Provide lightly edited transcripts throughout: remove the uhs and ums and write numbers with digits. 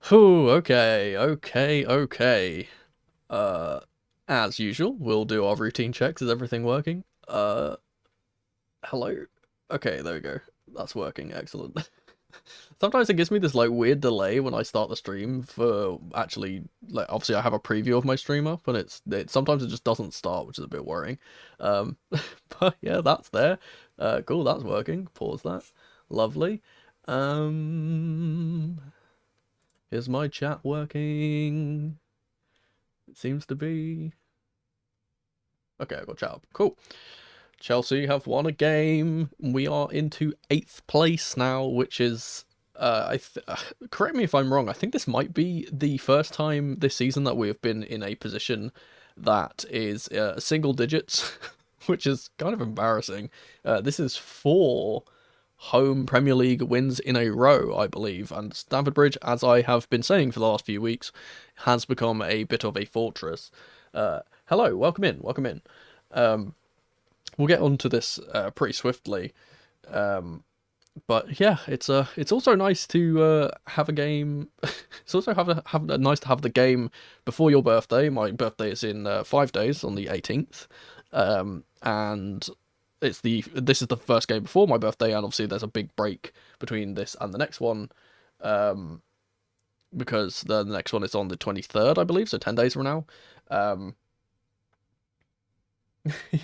Whew, okay. Uh, as usual, we'll do our routine checks. Is everything working? Hello? Okay, there we go. That's working, excellent. Sometimes it gives me this like weird delay when I start the stream for actually like obviously I have a preview of my stream up and sometimes it just doesn't start, which is a bit worrying. Um but yeah, that's there. Cool, that's working. Pause that. Lovely. Um is my chat working? It seems to be. Okay, I got chat up. Cool. Chelsea have won a game. We are into 8th place now, which is correct me if I'm wrong. I think this might be the first time this season that we have been in a position that is single digits, which is kind of embarrassing. This is 4 home Premier League wins in a row, I believe, and Stamford Bridge, as I have been saying for the last few weeks, has become a bit of a fortress. Hello, welcome in. We'll get onto this pretty swiftly, but yeah, it's also nice to have a game. It's also nice to have the game before your birthday. My birthday is in 5 days on the 18th, and this is the first game before my birthday, and obviously there's a big break between this and the next one, because the next one is on the 23rd, I believe, so 10 days from now.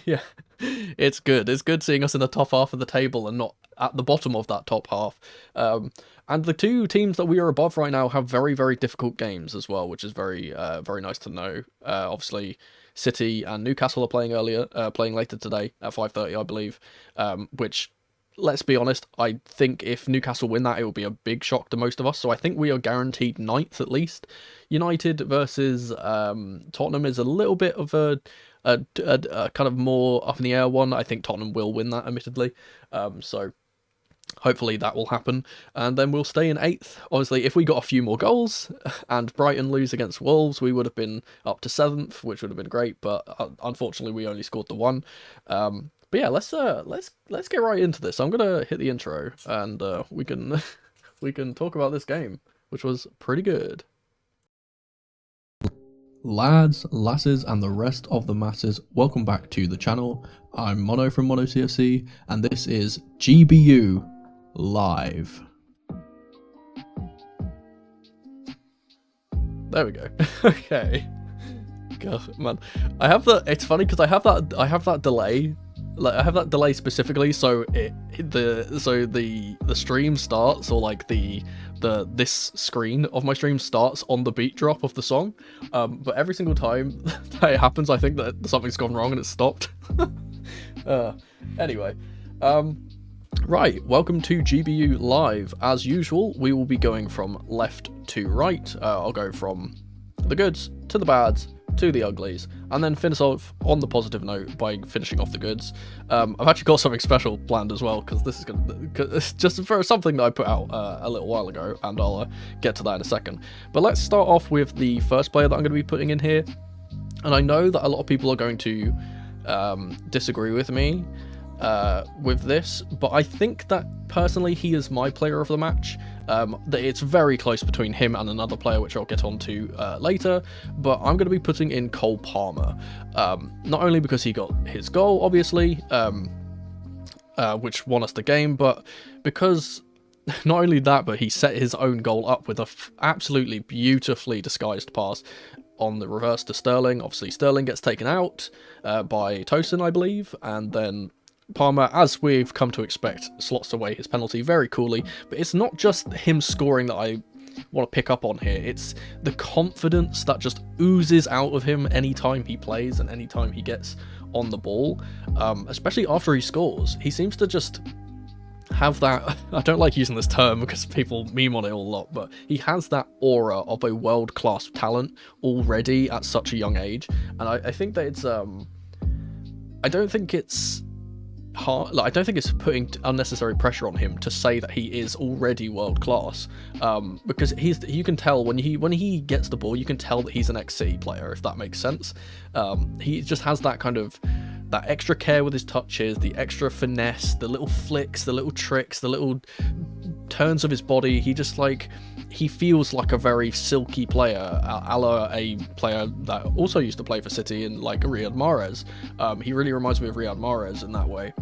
Yeah, it's good. It's good seeing us in the top half of the table and not at the bottom of that top half. And the two teams that we are above right now have very, very difficult games as well, which is very nice to know. Obviously, City and Newcastle are playing later today at 5:30, I believe. Which, let's be honest, I think if Newcastle win that, it will be a big shock to most of us. So I think we are guaranteed 9th at least. United versus Tottenham is a little bit of a kind of more up in the air one. I think Tottenham will win that, admittedly. So hopefully that will happen, and then we'll stay in 8th. Obviously, if we got a few more goals and Brighton lose against Wolves, we would have been up to 7th, which would have been great. But unfortunately, we only scored the 1. But yeah, let's get right into this. I'm gonna hit the intro, and we can we can talk about this game, which was pretty good. Lads, lasses, and the rest of the masses, welcome back to the channel. I'm Mono from Mono CFC, and this is GBU Live. There we go. Okay. God, man, it's funny because I have that delay. Like, I have that delay specifically, so the stream starts, or like this screen of my stream starts on the beat drop of the song, but every single time that it happens, I think that something's gone wrong and it's stopped. Anyway, right, welcome to GBU Live. As usual, we will be going from left to right. I'll go from the goods to the bads to the uglies, and then finish off on the positive note by finishing off the goods. I've actually got something special planned as well, because this is it's just for something that I put out a little while ago, and I'll get to that in a second. But let's start off with the first player that I'm going to be putting in here, and I know that a lot of people are going to disagree with me with this, but I think that personally he is my player of the match. That it's very close between him and another player, which I'll get onto later, but I'm going to be putting in Cole Palmer, not only because he got his goal, obviously, which won us the game, but because not only that, but he set his own goal up with a absolutely beautifully disguised pass on the reverse to Sterling. Obviously, Sterling gets taken out by Tosin, I believe, and then Palmer, as we've come to expect, slots away his penalty very coolly. But it's not just him scoring that I want to pick up on here. It's the confidence that just oozes out of him anytime he plays and anytime he gets on the ball, especially after he scores. He seems to just have that, I don't like using this term because people meme on it a lot, but he has that aura of a world-class talent already at such a young age. And I think that it's, I don't think it's hard, like, I don't think it's putting unnecessary pressure on him to say that he is already world class, because you can tell when he gets the ball, you can tell that he's an ex-City player, if that makes sense. He just has that kind of that extra care with his touches, the extra finesse, the little flicks, the little tricks, the little turns of his body, he feels like a very silky player, a la a player that also used to play for City in like Riyad Mahrez. He really reminds me of Riyad Mahrez in that way.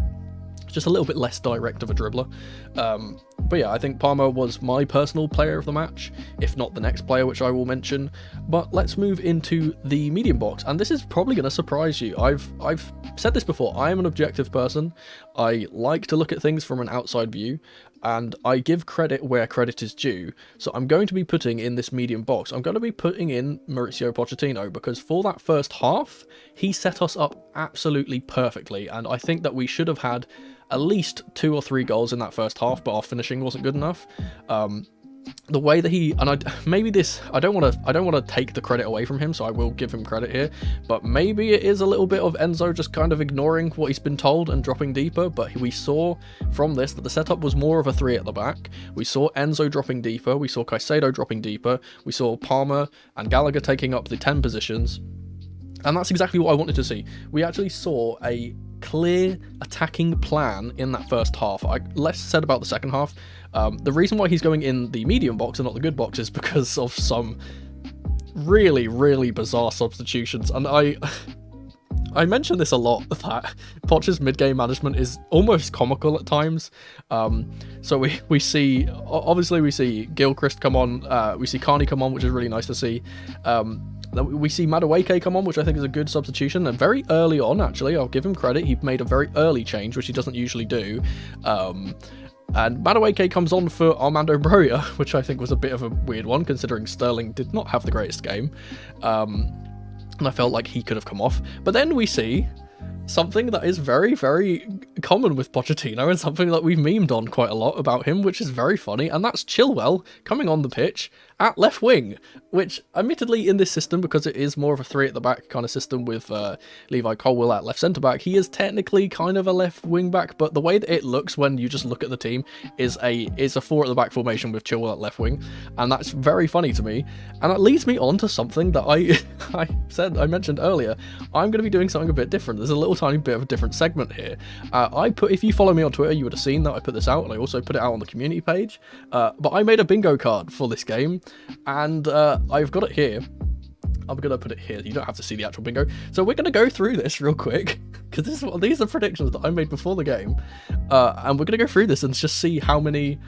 Just a little bit less direct of a dribbler. But yeah, I think Palmer was my personal player of the match, if not the next player, which I will mention. But let's move into the medium box, and this is probably going to surprise you. I've said this before, I am an objective person. I like to look at things from an outside view, and I give credit where credit is due. So I'm going to be putting in this medium box, I'm going to be putting in Mauricio Pochettino, because for that first half, he set us up absolutely perfectly, and I think that we should have had at least 2 or 3 goals in that first half, but our finishing wasn't good enough. The way that he, and I don't want to take the credit away from him, so I will give him credit here, but maybe it is a little bit of Enzo just kind of ignoring what he's been told and dropping deeper. But we saw from this that the setup was more of a 3 at the back. We saw Enzo dropping deeper, we saw Caicedo dropping deeper, we saw Palmer and Gallagher taking up the 10 positions, and that's exactly what I wanted to see. We actually saw a clear attacking plan in that first half. Less said about the second half. The reason why he's going in the medium box and not the good box is because of some really, really bizarre substitutions. And I mention this a lot, that Poch's mid-game management is almost comical at times. So we see, obviously we see Gilchrist come on, we see Carney come on, which is really nice to see. We see Madueke come on, which I think is a good substitution, and very early on, actually, I'll give him credit, he made a very early change, which he doesn't usually do. And Madueke comes on for Armando Broja, which I think was a bit of a weird one, considering Sterling did not have the greatest game. And I felt like he could have come off. But then we see something that is very, very common with Pochettino, and something that we've memed on quite a lot about him, which is very funny, and that's Chilwell coming on the pitch at left wing, which admittedly in this system, because it is more of a 3 at the back kind of system with Levi Colwill at left centre back, he is technically kind of a left wing back, but the way that it looks when you just look at the team is a 4 at the back formation with Chilwell at left wing, and that's very funny to me. And that leads me on to something that I mentioned earlier. I'm going to be doing something a bit different. There's a little tiny bit of a different segment here. If you follow me on Twitter, you would have seen that I put this out, and I also put it out on the community page. But I made a bingo card for this game, and I've got it here. I'm going to put it here. You don't have to see the actual bingo. So we're going to go through this real quick, because these are predictions that I made before the game. And we're going to go through this and just see how many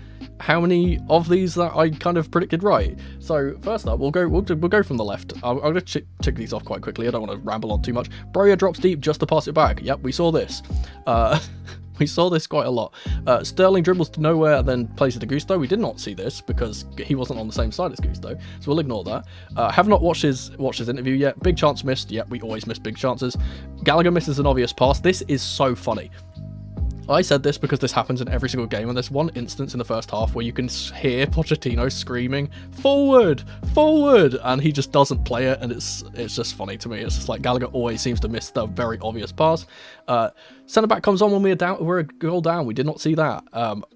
of these that I kind of predicted right. So first up, we'll go from the left. I'm going to tick these off quite quickly. I don't want to ramble on too much. Broja drops deep just to pass it back. Yep, we saw this. We saw this quite a lot. Sterling dribbles to nowhere, then plays it to Gusto. We did not see this because he wasn't on the same side as Gusto, so we'll ignore that. Have not watched his interview yet. Big chance missed. Yep, we always miss big chances. Gallagher misses an obvious pass. This is so funny. I said this because this happens in every single game, and there's one instance in the first half where you can hear Pochettino screaming, "Forward! Forward!" and he just doesn't play it, and it's just funny to me. It's just like Gallagher always seems to miss the very obvious pass. Centre-back comes on when we're a goal down. We did not see that.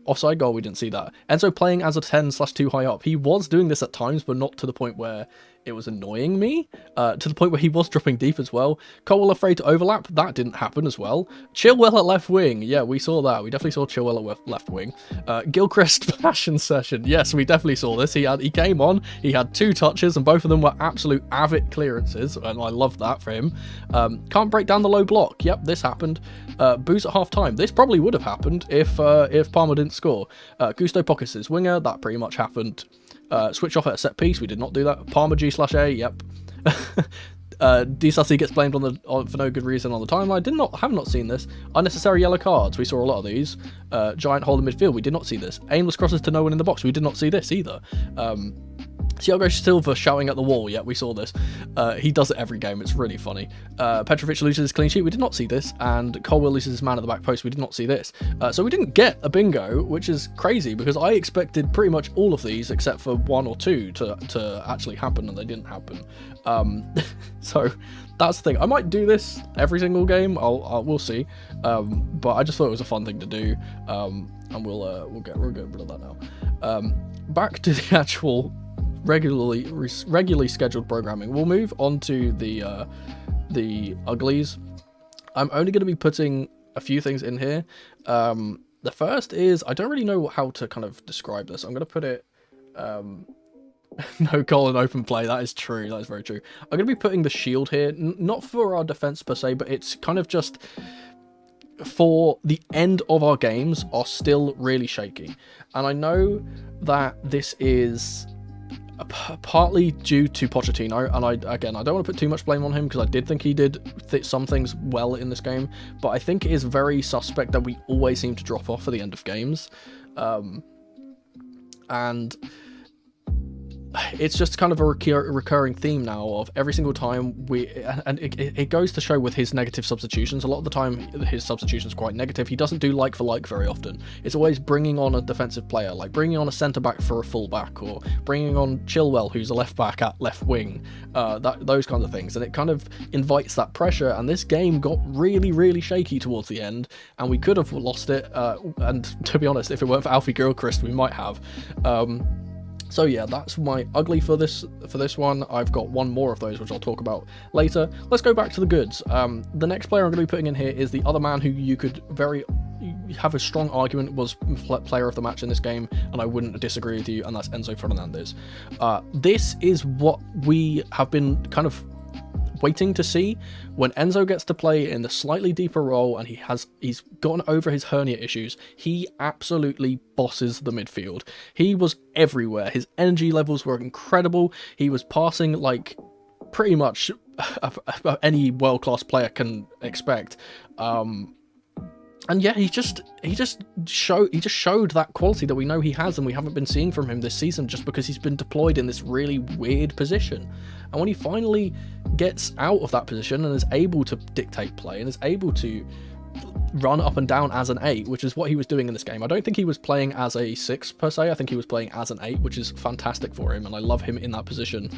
Offside goal, we didn't see that. Enzo playing as a 10/2 high up. He was doing this at times, but not to the point where it was annoying me, to the point where he was dropping deep as well. Colwill afraid to overlap. That didn't happen as well. Chilwell at left wing. Yeah, we saw that. We definitely saw Chilwell at left wing. Gilchrist passion session. Yes, we definitely saw this. He came on. He had 2 touches, and both of them were absolute avid clearances, and I love that for him. Can't break down the low block. Yep, this happened. Booze at half time. This probably would have happened if Palmer didn't score. Gusto pockets his winger. That pretty much happened. Switch off at a set piece. We did not do that. Palmer G/A. Yep. DSAC gets blamed for no good reason on the timeline. Have not seen this. Unnecessary yellow cards. We saw a lot of these. Giant hole in midfield. We did not see this. Aimless crosses to no one in the box. We did not see this either. Thiago Silva shouting at the wall. Yeah, we saw this. He does it every game. It's really funny. Petrovic loses his clean sheet. We did not see this. And Colwill loses his man at the back post. We did not see this. So we didn't get a bingo, which is crazy because I expected pretty much all of these except for 1 or 2 to actually happen, and they didn't happen. So that's the thing. I might do this every single game. We'll see. But I just thought it was a fun thing to do. And we'll get rid of that now. Back to the actual regularly scheduled programming. We'll move on to the uglies. I'm only going to be putting a few things in here. The first is, I don't really know how to kind of describe this. I'm going to put it, no goal in open play. That is true. That is very true. I'm going to be putting the shield here, not for our defense per se, but it's kind of just for the end of our games are still really shaky. And I know that this is partly due to Pochettino, and I don't want to put too much blame on him because I did think he did some things well in this game, but I think it is very suspect that we always seem to drop off at the end of games, and it's just kind of a recurring theme now of every single time and it goes to show with his negative substitutions. A lot of the time his substitutions are quite negative. He doesn't do like for like very often. It's always bringing on a defensive player, like bringing on a centre back for a full back, or bringing on Chilwell who's a left back at left wing, those kinds of things, and it kind of invites that pressure. And this game got really shaky towards the end, and we could have lost it, and to be honest, if it weren't for Alfie Gilchrist we might have. So yeah, that's my ugly for this one. I've got one more of those, which I'll talk about later. Let's go back to the goods. The next player I'm going to be putting in here is the other man who you could have a strong argument was player of the match in this game, and I wouldn't disagree with you, and that's Enzo Fernandez. This is what we have been kind of waiting to see when Enzo gets to play in the slightly deeper role, and he's gotten over his hernia issues. He absolutely bosses the midfield. He was everywhere. His energy levels were incredible. He was passing like pretty much any world-class player can expect. And yeah, he just showed that quality that we know he has, and we haven't been seeing from him this season just because he's been deployed in this really weird position. And when he finally gets out of that position and is able to dictate play and is able to run up and down as an 8, which is what he was doing in this game. I don't think he was playing as a 6 per se. I think he was playing as an 8, which is fantastic for him, and I love him in that position.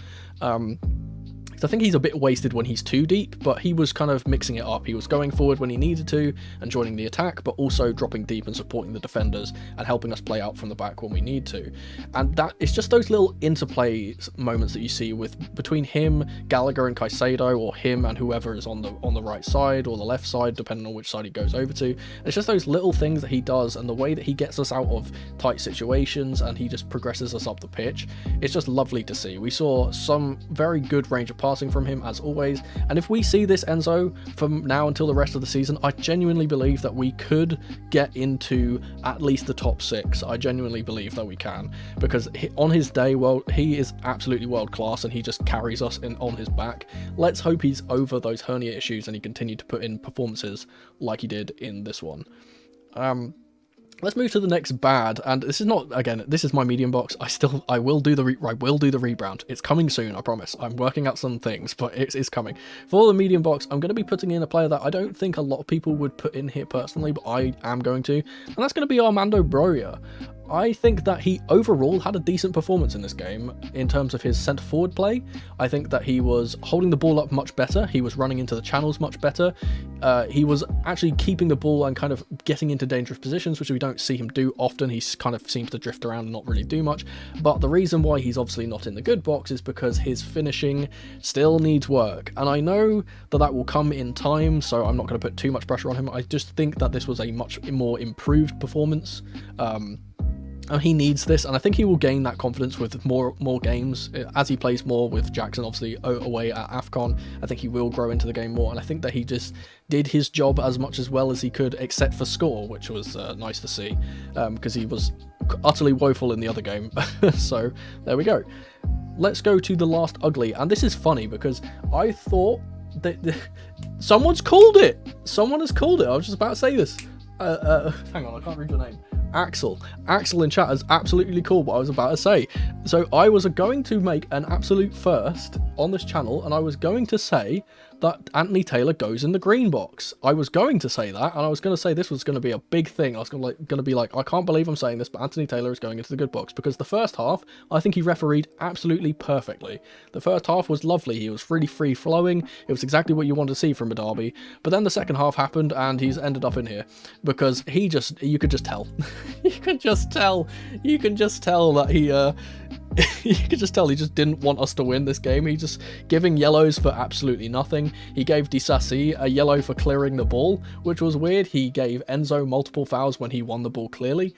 I think he's a bit wasted when he's too deep, but he was kind of mixing it up. He was going forward when he needed to and joining the attack, but also dropping deep and supporting the defenders and helping us play out from the back when we need to. And that it's just those little interplay moments that you see between him, Gallagher and Caicedo, or him and whoever is on the right side or the left side, depending on which side he goes over to. And it's just those little things that he does, and the way that he gets us out of tight situations and he just progresses us up the pitch. It's just lovely to see. We saw some very good range of passing from him as always, and if we see this Enzo from now until the rest of the season, I genuinely believe that we could get into at least the top 6. I genuinely believe that we can, because on his day, well, he is absolutely world class and he just carries us on his back. Let's hope he's over those hernia issues and he continued to put in performances like he did in this one. Let's move to the next bad, and this is not, again, this is my medium box. I will do the rebrand. It's coming soon, I promise. I'm working out some things, but it's coming. For the medium box, I'm going to be putting in a player that I don't think a lot of people would put in here personally, but I am going to, and that's going to be Armando Broja. I think that he overall had a decent performance in this game in terms of his centre forward play. I think that he was holding the ball up much better. He was running into the channels much better. He was actually keeping the ball and kind of getting into dangerous positions, which we don't see him do often. He kind of seems to drift around and not really do much. But the reason why he's obviously not in the good box is because his finishing still needs work. And I know that will come in time, so I'm not going to put too much pressure on him. I just think that this was a much more improved performance. And he needs this, and I think he will gain that confidence with more games as he plays more with Jackson, obviously away at AFCON. I think he will grow into the game more, and I think that he just did his job as much as well as he could, except for score, which was nice to see, because he was utterly woeful in the other game. So there we go. Let's go to the last ugly, and this is funny because I thought that someone's called it. Someone has called it. I was just about to say this. Hang on, I can't read your name. Axel in chat has absolutely called what I was about to say. So I was going to make an absolute first on this channel, and I was going to say that Anthony Taylor goes in the green box. I was going to say that, and I was going to say this was going to be a big thing. I was going to be like, I can't believe I'm saying this, but Anthony Taylor is going into the good box, because the first half, I think he refereed absolutely perfectly. The first half was lovely. He was really free-flowing. It was exactly what you want to see from a derby. But then the second half happened, and he's ended up in here, because you could just tell. You can just tell that you could just tell he just didn't want us to win this game. He just giving yellows for absolutely nothing. He gave Disasi a yellow for clearing the ball, which was weird. He gave Enzo multiple fouls when he won the ball clearly.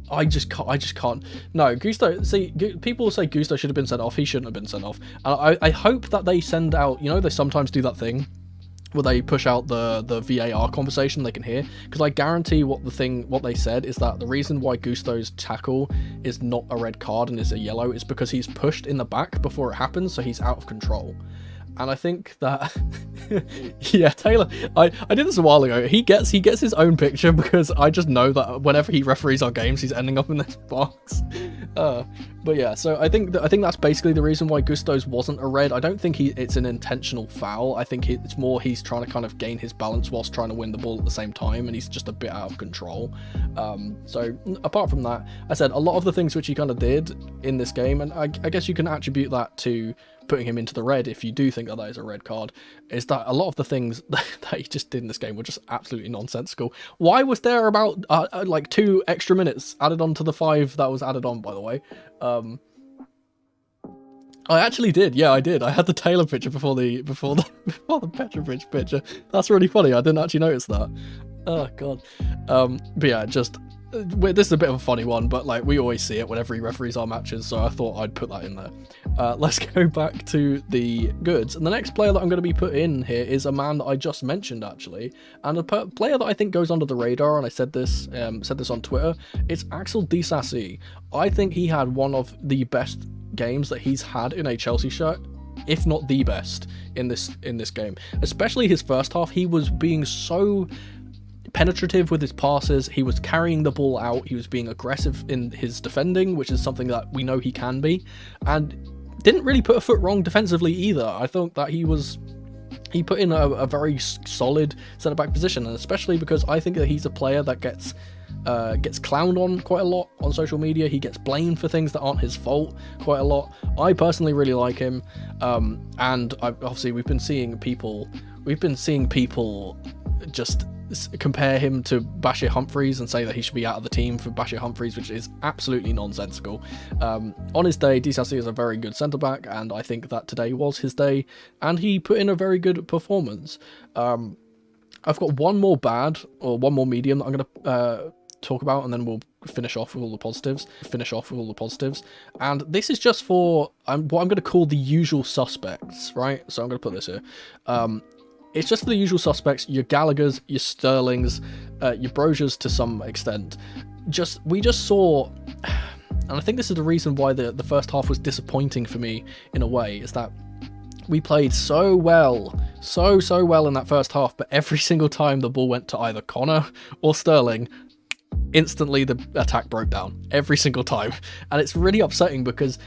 I just can't. No, Gusto. See, people say Gusto should have been sent off. He shouldn't have been sent off. And I hope that they send out. You know, they sometimes do that thing where they push out the VAR conversation they can hear, because I guarantee what they said is that the reason why Gusto's tackle is not a red card and is a yellow is because he's pushed in the back before it happens, so he's out of control. And I think that, yeah, Taylor, I did this a while ago. He gets his own picture because I just know that whenever he referees our games, he's ending up in this box. But yeah, so I think that's basically the reason why Gusto's wasn't a red. I don't think it's an intentional foul. I think it's more he's trying to kind of gain his balance whilst trying to win the ball at the same time, and he's just a bit out of control. So apart from that, I said a lot of the things which he kind of did in this game, and I guess you can attribute that to putting him into the red if you do think that is a red card, is that a lot of the things that he just did in this game were just absolutely nonsensical. Why was there about like 2 extra minutes added on to the 5 that was added on, by the way? I actually did. Yeah, I did. I had the Taylor picture before the Petrovich picture. That's really funny. I didn't actually notice that. Oh god. But yeah, just this is a bit of a funny one, but like we always see it whenever he referees our matches, so I thought I'd put that in there. Let's go back to the goods, and the next player that I'm going to be put in here is a man that I just mentioned actually, and a player that I think goes under the radar, and I said this on Twitter. It's Axel Disasi. I think he had one of the best games that he's had in a Chelsea shirt, if not the best in this game. Especially his first half, he was being so penetrative with his passes, he was carrying the ball out, he was being aggressive in his defending, which is something that we know he can be, and didn't really put a foot wrong defensively either. I thought that he put in a very solid centre-back position, and especially because I think that he's a player that gets clowned on quite a lot on social media. He gets blamed for things that aren't his fault quite a lot. I personally really like him, and obviously we've been seeing people just compare him to Bashir Humphreys and say that he should be out of the team for Bashir Humphreys, which is absolutely nonsensical. On his day, Disasi is a very good centre-back, and I think that today was his day, and he put in a very good performance. I've got one more medium that I'm going to talk about, and then we'll finish off with all the positives. And this is just for what I'm going to call the usual suspects, right? So I'm going to put this here. It's just for the usual suspects, your Gallaghers, your Sterlings, your Broziers to some extent. We just saw, and I think this is the reason why the first half was disappointing for me in a way, is that we played so well in that first half, but every single time the ball went to either Connor or Sterling, instantly the attack broke down. Every single time. And it's really upsetting because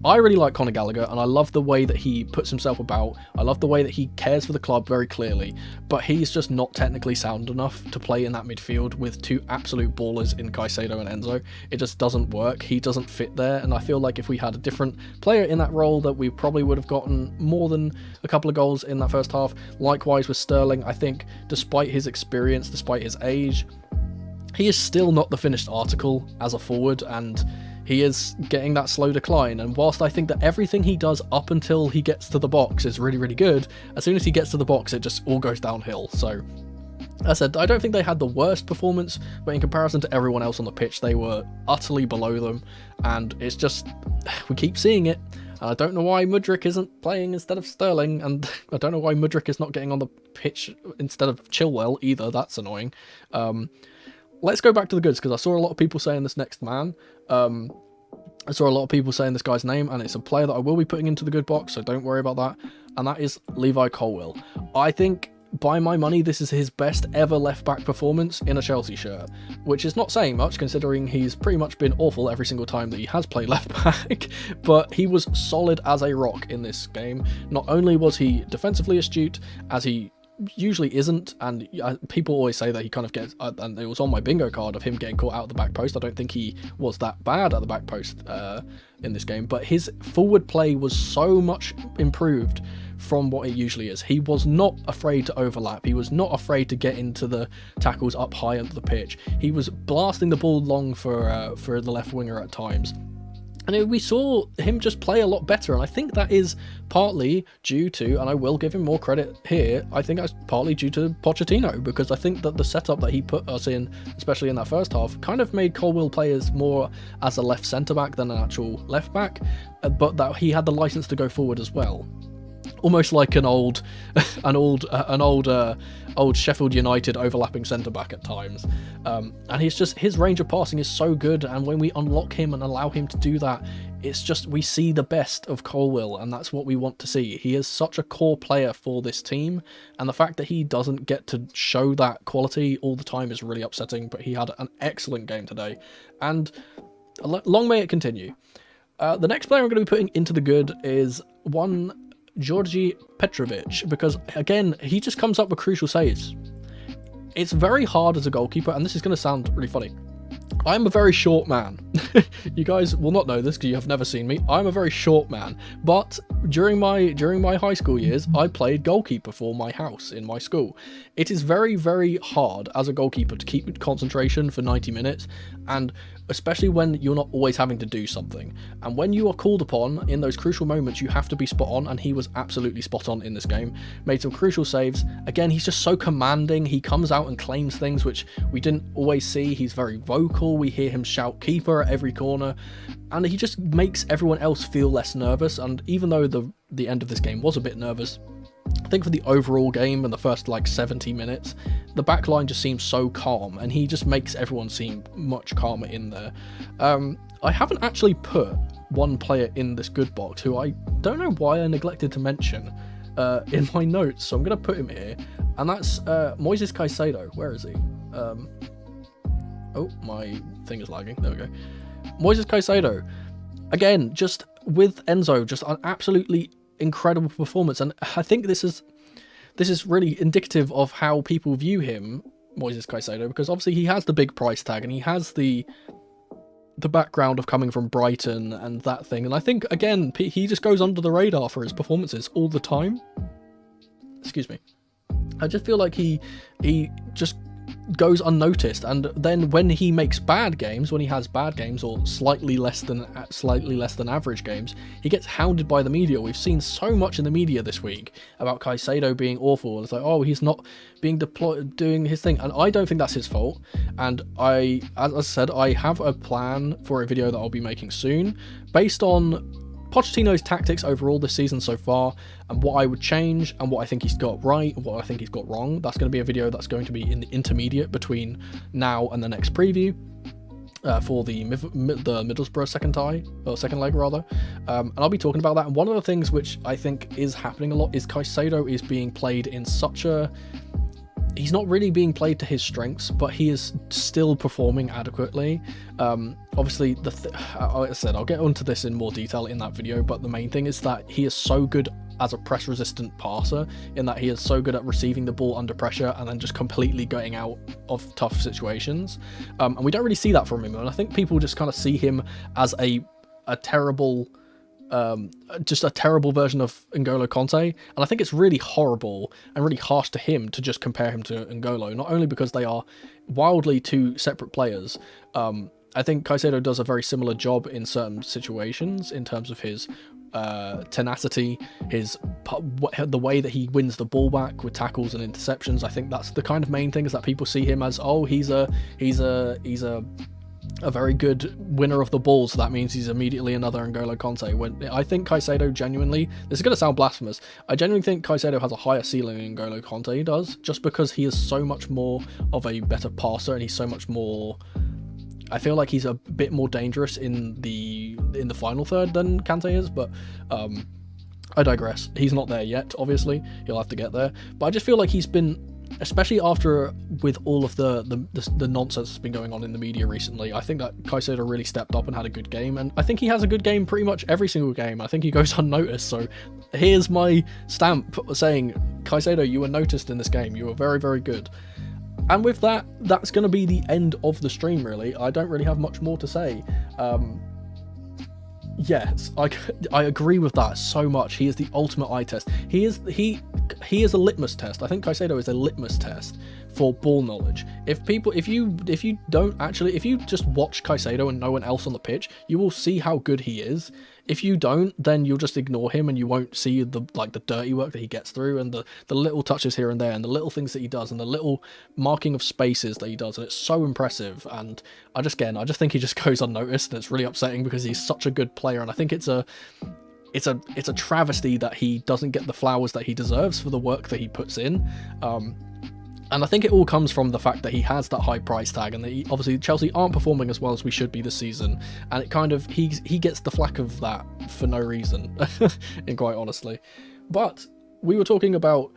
I really like Conor Gallagher, and I love the way that he puts himself about. I love the way that he cares for the club very clearly, but he's just not technically sound enough to play in that midfield with 2 absolute ballers in Caicedo and Enzo. It just doesn't work. He doesn't fit there, and I feel like if we had a different player in that role, that we probably would have gotten more than a couple of goals in that first half. Likewise with Sterling, I think despite his experience, despite his age, he is still not the finished article as a forward, and he is getting that slow decline. And whilst I think that everything he does up until he gets to the box is really, really good, as soon as he gets to the box, it just all goes downhill. So, as I said, I don't think they had the worst performance, but in comparison to everyone else on the pitch, they were utterly below them. And it's just, we keep seeing it. And I don't know why Mudryk isn't playing instead of Sterling, and I don't know why Mudryk is not getting on the pitch instead of Chilwell either. That's annoying. Let's go back to the goods, because I saw a lot of people saying this next man. I saw a lot of people saying this guy's name, and it's a player that I will be putting into the good box, so don't worry about that. And that is Levi Colwill. I think, by my money, this is his best ever left-back performance in a Chelsea shirt, which is not saying much, considering he's pretty much been awful every single time that he has played left-back, but he was solid as a rock in this game. Not only was he defensively astute, as he usually isn't, and people always say that he kind of gets, and it was on my bingo card of him getting caught out of the back post. I don't think he was that bad at the back post in this game, but his forward play was so much improved from what it usually is. He was not afraid to overlap. He was not afraid to get into the tackles up high under the pitch. He was blasting the ball long for the left winger at times. And we saw him just play a lot better, and I think that is partly due to, and I will give him more credit here, I think that's partly due to Pochettino, because I think that the setup that he put us in, especially in that first half, kind of made Colwill play as more as a left centre-back than an actual left-back, but that he had the licence to go forward as well. Almost like an old Sheffield United overlapping centre back at times, and his range of passing is so good. And when we unlock him and allow him to do that, it's just we see the best of Colwill, and that's what we want to see. He is such a core player for this team, and the fact that he doesn't get to show that quality all the time is really upsetting. But he had an excellent game today, and long may it continue. The next player I'm going to be putting into the good is one Georgi Petrovic, because again he just comes up with crucial saves. It's very hard as a goalkeeper, and this is going to sound really funny. I'm a very short man. You guys will not know this because you have never seen me. I'm a very short man, but during my high school years, I played goalkeeper for my house in my school. It is very, very hard as a goalkeeper to keep concentration for 90 minutes, and especially when you're not always having to do something. And when you are called upon in those crucial moments, you have to be spot on, and he was absolutely spot on in this game. Made some crucial saves. Again, he's just so commanding. He comes out and claims things which we didn't always see. He's very vocal. We hear him shout keeper at every corner, and he just makes everyone else feel less nervous. And even though the end of this game was a bit nervous, I think for the overall game and the first 70 minutes, the back line just seems so calm, and he just makes everyone seem much calmer in there. I haven't actually put one player in this good box who I don't know why I neglected to mention in my notes, so I'm going to put him here, and that's Moises Caicedo. Where is he? Oh, my thing is lagging. There we go. Moises Caicedo. Again, just with Enzo, just an absolutely incredible performance, and I think this is really indicative of how people view him, Moises Caicedo, because obviously he has the big price tag and he has the background of coming from Brighton and that thing, and I think again he just goes under the radar for his performances all the time. Excuse me. I just feel like he just goes unnoticed, and then when he makes bad games, when he has bad games or slightly less than average games, he gets hounded by the media. We've seen so much in the media this week about Caicedo being awful. It's like, oh, he's not being deployed doing his thing, and I don't think that's his fault. And as I said, I have a plan for a video that I'll be making soon based on Pochettino's tactics overall this season so far, and what I would change, and what I think he's got right, and what I think he's got wrong. That's going to be a video that's going to be in the intermediate between now and the next preview for the Middlesbrough second leg rather. And I'll be talking about that. And one of the things which I think is happening a lot is Caicedo is being played in such a... He's not really being played to his strengths, but he is still performing adequately. Obviously, like I said, I'll get onto this in more detail in that video, but the main thing is that he is so good as a press-resistant passer, in that he is so good at receiving the ball under pressure and then just completely getting out of tough situations. And we don't really see that from him, and I think people just kind of see him as a terrible... just a terrible version of N'Golo Kanté, and I think it's really horrible and really harsh to him to just compare him to N'Golo, not only because they are wildly two separate players. I think Caicedo does a very similar job in certain situations in terms of his tenacity, the way that he wins the ball back with tackles and interceptions. I think that's the kind of main thing, is that people see him as, oh, he's a very good winner of the ball, so that means he's immediately another N'Golo Kanté. When I think Caicedo genuinely, this is going to sound blasphemous, I genuinely think Caicedo has a higher ceiling than N'Golo Kanté does, just because he is so much more of a better passer, and he's so much more... I feel like he's a bit more dangerous in the final third than Kanté is, but I digress. He's not there yet, obviously. He'll have to get there. But I just feel like he's been especially after with all of the nonsense that's been going on in the media recently, I think that Caicedo really stepped up and had a good game, and I think he has a good game pretty much every single game. I think he goes unnoticed, so here's my stamp saying, Caicedo, you were noticed in this game. You were very, very good. And with that, that's going to be the end of the stream, really. I don't really have much more to say. Yes, I agree with that so much. He is the ultimate eye test. He is a litmus test. I think Caicedo is a litmus test for ball knowledge. If you just watch Caicedo and no one else on the pitch, you will see how good he is. If you don't, then you'll just ignore him and you won't see the dirty work that he gets through, and the little touches here and there, and the little things that he does, and the little marking of spaces that he does, and it's so impressive. And I just think he just goes unnoticed, and it's really upsetting because he's such a good player, and I think it's a travesty that he doesn't get the flowers that he deserves for the work that he puts in. And I think it all comes from the fact that he has that high price tag, and that obviously Chelsea aren't performing as well as we should be this season, and it kind of he gets the flack of that for no reason, and quite honestly. But we were talking about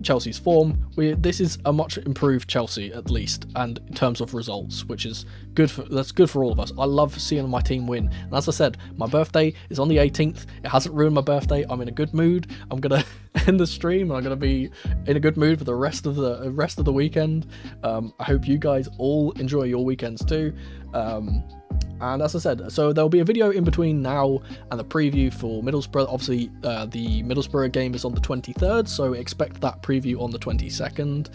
Chelsea's form. This is a much improved Chelsea, at least, and in terms of results, which is good for all of us. I love seeing my team win, and as I said, my birthday is on the 18th. It hasn't ruined my birthday. I'm in a good mood. I'm gonna end the stream, and I'm gonna be in a good mood for the rest of the weekend. I hope you guys all enjoy your weekends too. And as I said, so there'll be a video in between now and the preview for Middlesbrough. Obviously, the Middlesbrough game is on the 23rd, so expect that preview on the 22nd.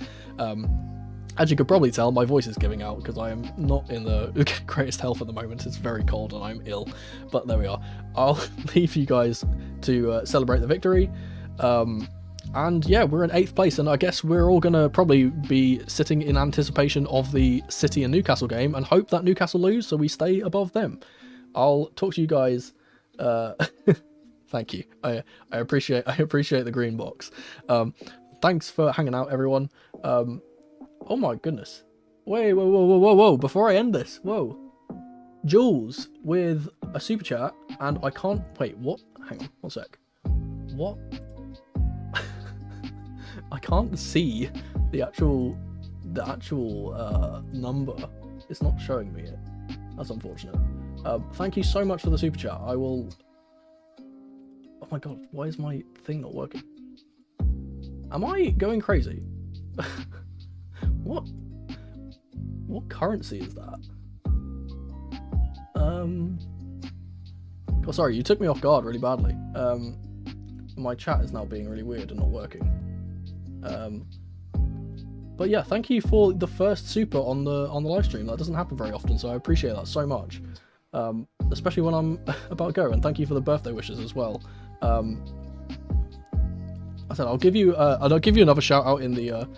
As you could probably tell, my voice is giving out because I am not in the greatest health at the moment. It's very cold and I'm ill, but there we are. I'll leave you guys to celebrate the victory. And yeah, we're in 8th place, and I guess we're all going to probably be sitting in anticipation of the City and Newcastle game and hope that Newcastle lose so we stay above them. I'll talk to you guys. Thank you. I appreciate the green box. Thanks for hanging out, everyone. Oh my goodness. Wait, whoa. Before I end this, whoa. Jules with a super chat, and I can't... Wait, what? Hang on, 1 sec. What? I can't see the actual number. It's not showing me it. That's unfortunate. Thank you so much for the super chat. I will... Oh my god, why is my thing not working? Am I going crazy? What currency is that? Oh, sorry, you took me off guard really badly. My chat is now being really weird and not working. But yeah, thank you for the first super on the live stream. That doesn't happen very often, so I appreciate that so much. Especially when I'm about to go, and thank you for the birthday wishes as well. I said I'll give you another shout out in the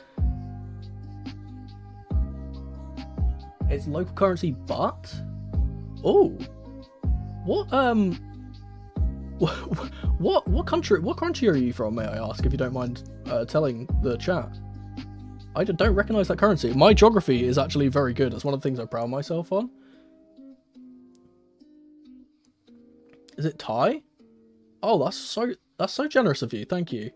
it's local currency, but what country are you from, may I ask, if you don't mind telling the chat? I don't recognise that currency. My geography is actually very good. It's one of the things I pride myself on. Is it Thai? Oh, that's so generous of you. Thank you.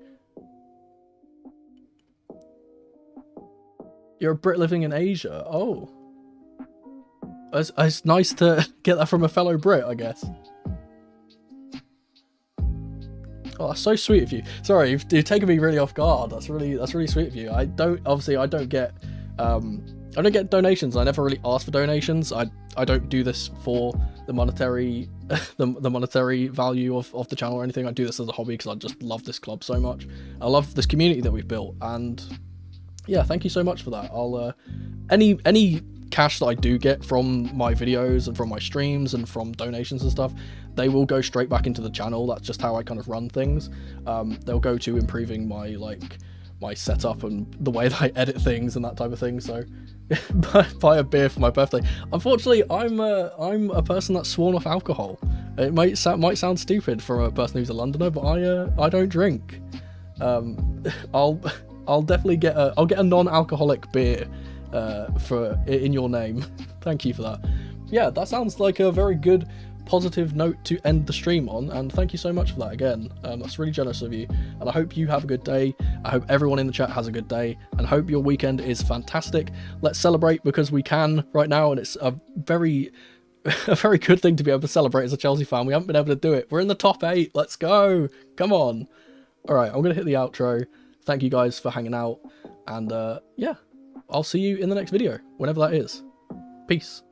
You're a Brit living in Asia. Oh. It's nice to get that from a fellow Brit, I guess. Oh, that's so sweet of you. Sorry, you've taken me really off guard. That's really sweet of you. I don't get donations. I never really ask for donations. I don't do this for the monetary the monetary value of the channel or anything. I do this as a hobby because I just love this club so much. I love this community that we've built, and yeah, thank you so much for that. I'll any cash that I do get from my videos and from my streams and from donations and stuff, they will go straight back into the channel. That's just how I kind of run things. They'll go to improving my setup and the way that I edit things and that type of thing. So buy a beer for my birthday. Unfortunately, I'm a person that's sworn off alcohol. It might sound stupid for a person who's a Londoner, but I don't drink. I'll definitely get a non-alcoholic beer in your name. Thank you for that. Yeah, that sounds like a very good positive note to end the stream on, and thank you so much for that again. That's really generous of you, and I hope you have a good day. I hope everyone in the chat has a good day, and I hope your weekend is fantastic. Let's celebrate because we can right now, and it's a very good thing to be able to celebrate as a Chelsea fan. We haven't been able to do it. We're in the top 8. Let's go. Come on. All right, I'm going to hit the outro. Thank you guys for hanging out, and yeah, I'll see you in the next video, whenever that is. Peace.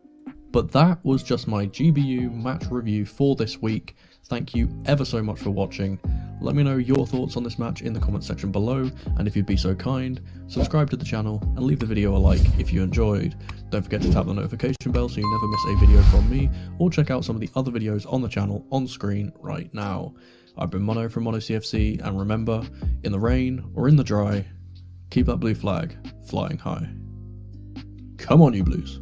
But that was just my GBU match review for this week. Thank you ever so much for watching. Let me know your thoughts on this match in the comment section below, and if you'd be so kind, subscribe to the channel and leave the video a like if you enjoyed. Don't forget to tap the notification bell so you never miss a video from me, or check out some of the other videos on the channel on screen right now. I've been Mono from Mono CFC, and remember, in the rain or in the dry, keep that blue flag flying high. Come on, you Blues.